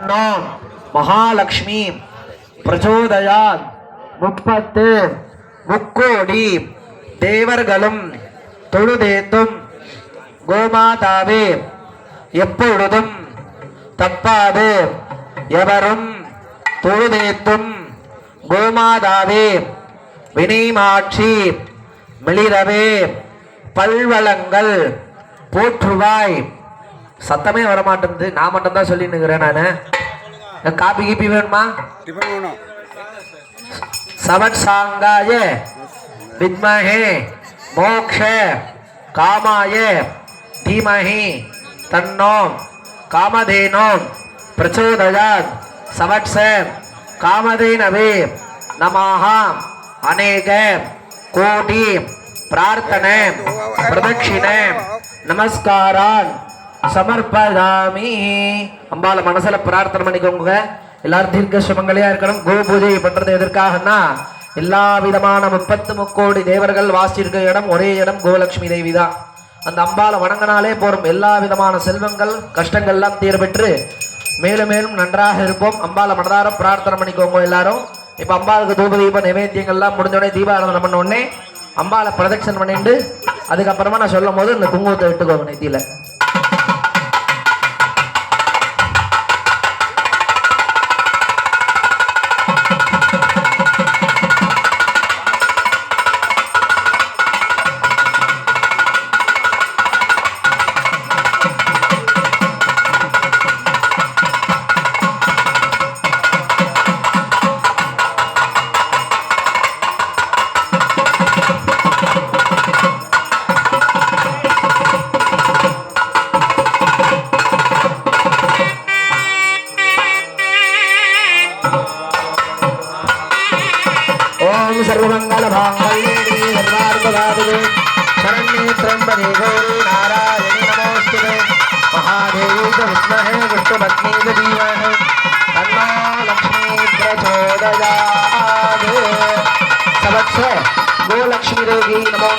महालक्ष्मी प्रचोदयात् मुप्पत्तु मुक्कोडी தேவர்களும் தொழுதேத்தும் கோமாதாவே எப்பொழுதும் தப்பாது எவரும் தொழுதேத்தும் கோமாதாவே வினைமாட்சி மிளிரவே பல்வளங்கள் போற்றுவாய். சத்தமே வரமாட்டேங்குது, நான் மட்டும்தான் சொல்லி நிற்கிறேன். நான் காப்பி கீப்பி வேணுமா? சவட்சாங்காய வித்மஹே மோக்ஷ காமாய தீமஹி தன்னோ காமதேனோ பிரச்சோதயாத் சவட்ச காமதேனவே நமஹ. அநேக கோடி பிரார்த்தனை பிரதட்சிணை நமஸ்காரான் சமர்ப்பதாமி. அம்பால மனசுல பிரார்த்தனை பண்ணிக்கோங்க. எல்லாரும் தீர்க்க சுமங்களையா இருக்கணும். கோ பூஜை பண்றது எதற்காகனா, எல்லா விதமான 33 தேவர்கள் வாசிச்சிருக்க இடம் ஒரே இடம் கோலட்சுமி தேவி தான். அந்த அம்பால வணங்கினாலே போறோம். எல்லா விதமான செல்வங்கள் கஷ்டங்கள் எல்லாம் தீர பெற்று மேலும் மேலும் நன்றாக இருப்போம். அம்பால மனதார பிரார்த்தனை பண்ணிக்கோங்க எல்லாரும். இப்ப அம்பாளுக்கு தூப தீப நைவேத்தியங்கள்லாம் முடிஞ்சோடனே தீபாராதனை பண்ண உடனே அம்பால பிரதட்சணம் பண்ணிட்டு அதுக்கப்புறமா நான் சொல்லும் போது இந்த குங்குமத்தை விட்டுக்கோங்க நெத்தியில. सर्वमंगल भांगल्ये सर्वार्थसाधके शरण्ये त्र्यंबके गौरी नारायणी नमोस्तुते महादेवी च विद्महे विष्णुपत्नी च धीमहि तन्नो लक्ष्मी प्रचोदयात्. सबसे गो लक्ष्मी देवी नमो